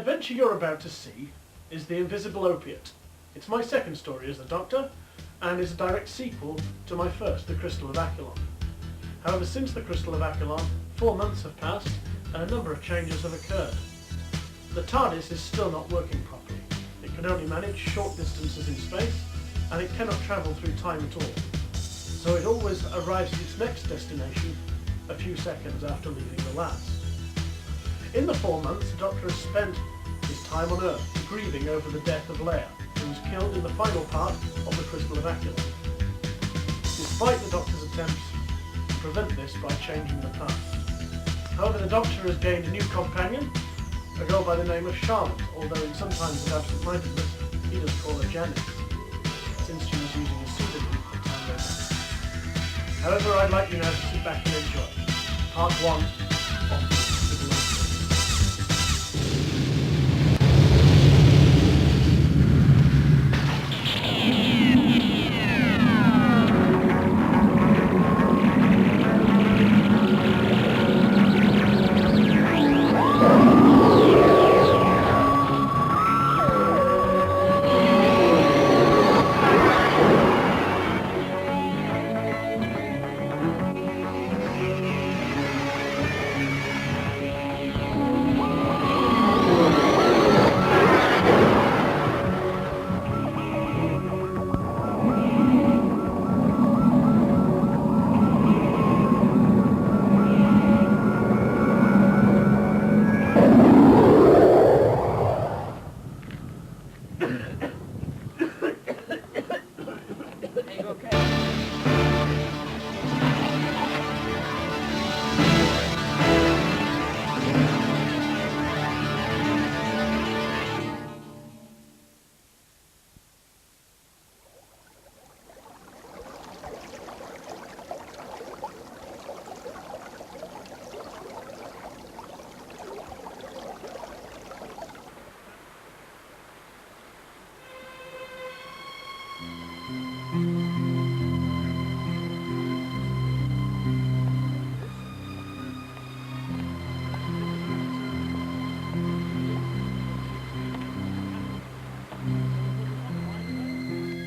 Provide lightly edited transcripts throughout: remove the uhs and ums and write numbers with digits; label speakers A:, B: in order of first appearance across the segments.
A: adventure you're about to see is The Invisible Opiate. It's my second story as the Doctor, and is a direct sequel to my first, The Crystal of Aquilon. However, since The Crystal of Aquilon, 4 months have passed, and a number of changes have occurred. The TARDIS is still not working properly. It can only manage short distances in space, and it cannot travel through time at all. So it always arrives at its next destination a few seconds after leaving the last. In the 4 months, the Doctor has spent his time on Earth grieving over the death of Leia, who was killed in the final part of the Crystal of Aquilon. Despite the Doctor's attempts to prevent this by changing the past. However, the Doctor has gained a new companion, a girl by the name of Charlotte, although in some times of absent-mindedness he does call her Janice, since she was using a pseudonym at Tango. However, I'd like you now to sit back and enjoy Part 1 of The Invisible Opiate.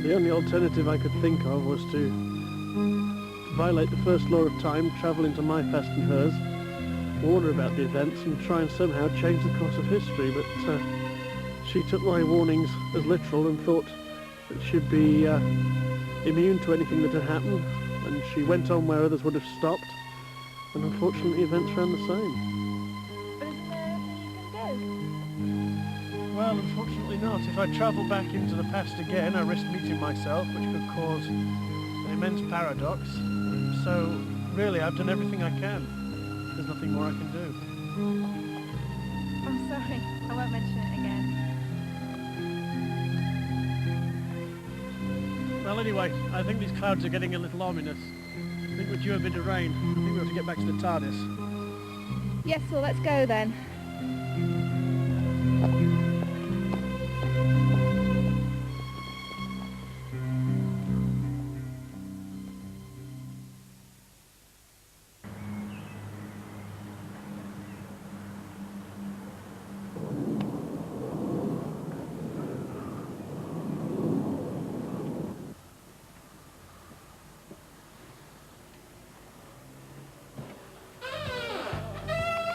A: The only alternative I could think of was to violate the first law of time, travel into my past and hers, warn her about the events and try and somehow change the course of history, but she took my warnings as literal and thought that she'd be immune to anything that had happened, and she went on where others would have stopped, and unfortunately events ran the same. Well, unfortunately not. If I travel back into the past again, I risk meeting myself, which could cause an immense paradox. So, really, I've done everything I can. There's nothing more I can do.
B: I'm sorry. I won't mention it again.
A: Well, anyway, I think these clouds are getting a little ominous. I think we're due a bit of rain. I think we have to get back to the TARDIS.
B: Yes, well, let's go then.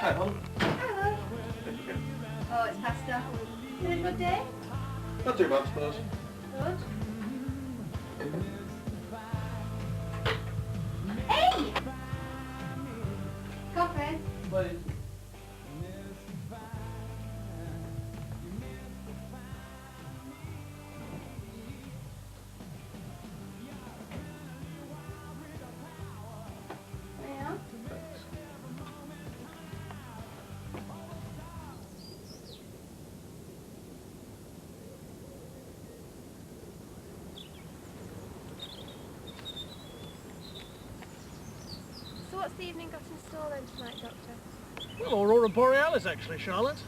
A: Hi, Hon.
B: Hello. Oh, it's pasta. You had a good day?
A: Not too bad, I suppose.
B: Good. Hey! Coffee?
A: Please.
B: Yeah. So what's the evening got in store then tonight, Doctor?
A: Well, Aurora Borealis, actually, Charlotte.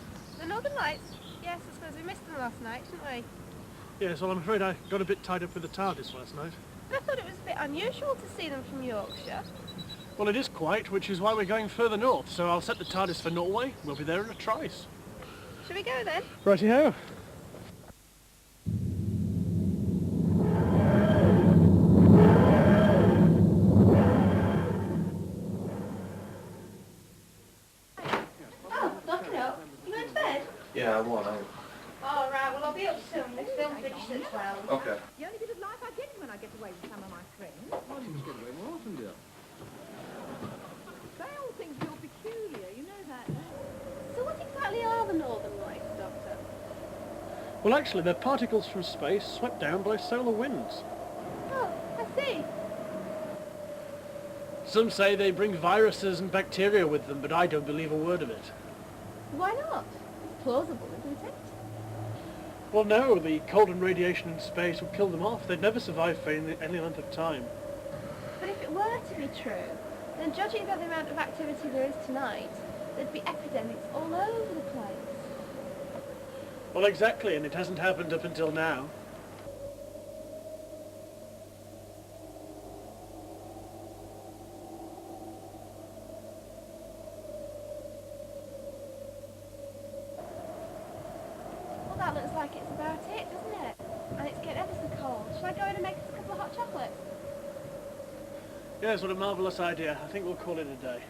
B: The Northern Lights? Yes, I suppose we missed them last night, didn't we?
A: Yes, well, I'm afraid I got a bit tied up with the TARDIS last night.
B: I thought it was a bit unusual to see them from Yorkshire.
A: Well, it is quite, which is why we're going further north, so I'll set the TARDIS for Norway. We'll be there in a trice.
B: Shall we go then?
A: Righty-ho.
B: Oh, locking up. You going to bed?
C: Yeah, I want out.
B: Oh, right, well, I'll be up soon. This film finishes at 12.
C: Okay.
D: The only bit of life I get when I get away with some of my friends.
C: Why don't you just get away more often, dear?
D: They all think you're peculiar, you know that.
B: So what exactly are the Northern Lights, Doctor?
A: Well, actually, they're particles from space swept down by solar winds.
B: Oh, I see.
A: Some say they bring viruses and bacteria with them, but I don't believe a word of it.
B: Why not? It's plausible, isn't it?
A: Well, no, the cold and radiation in space would kill them off. They'd never survive for any length of time.
B: But if it were to be true, then judging by the amount of activity there is tonight, there'd be epidemics all over the place.
A: Well, exactly, and it hasn't happened up until now.
B: Well, that looks like it's about it, doesn't it? And it's getting ever so cold. Shall I go in and make us a couple of hot chocolates?
A: Yes, what a marvellous idea. I think we'll call it a day.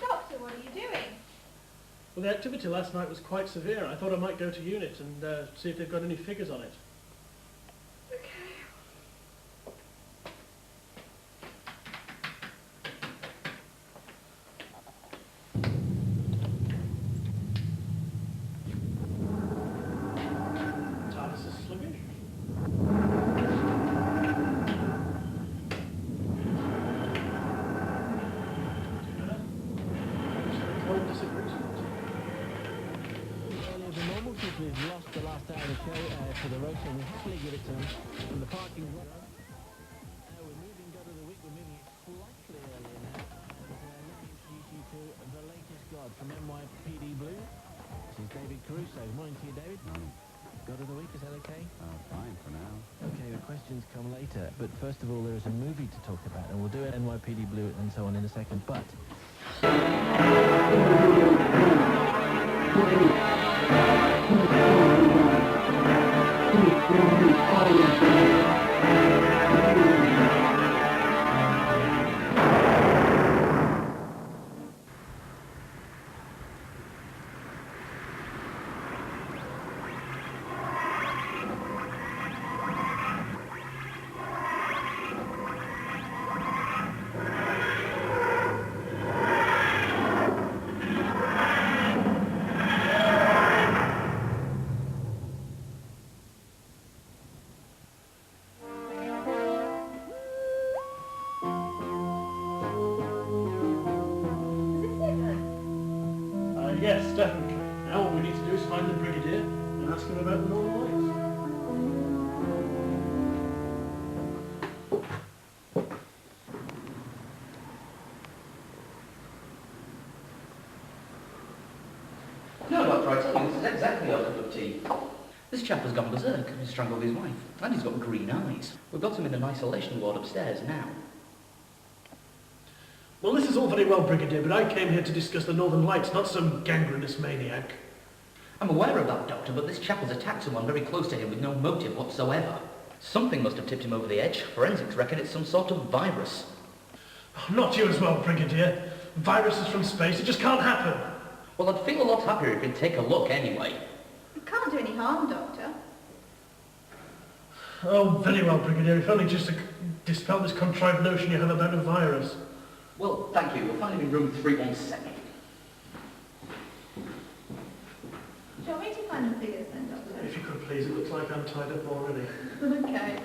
B: Doctor, what are you doing?
A: Well, the activity last night was quite severe. I thought I might go to U.N.I.T and see if they've got any figures on it. TARDIS is sluggish.
E: The normal people who've lost the last hour of the show for the race, and we happily give it to them from the parking lot. We're moving God of the Week, we're moving it slightly earlier now, and let me introduce you to the latest God from NYPD Blue. This is David Caruso. Morning to you, David. God of the Week, is that okay?
F: Fine for now.
E: Okay, the questions come later, but first of all there is a movie to talk about, and we'll do it NYPD Blue and so on in a second, but...
A: Yes, definitely. Now what we need to do is find the Brigadier and ask him about the Northern Lights.
G: No, Doctor, I tell you, this is exactly our cup of tea. This chap has gone berserk and he's strangled his wife. And he's got green eyes. We've got him in an isolation ward upstairs now.
A: Well, this is all very well, Brigadier, but I came here to discuss the Northern Lights, not some gangrenous maniac.
G: I'm aware of that, Doctor, but this chap has attacked someone very close to him with no motive whatsoever. Something must have tipped him over the edge. Forensics reckon it's some sort of virus.
A: Oh, not you as well, Brigadier. Viruses from space, it just can't happen.
G: Well, I'd feel a lot happier if you'd take a look anyway.
B: It can't do any harm, Doctor.
A: Oh, very well, Brigadier, if only just to dispel this contrived notion you have about a virus.
G: Well, thank you. We'll find him in room 317.
D: final figures then, Doctor?
A: If you could please, it looks like I'm tied up already.
D: Okay.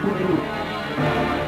F: Thank you.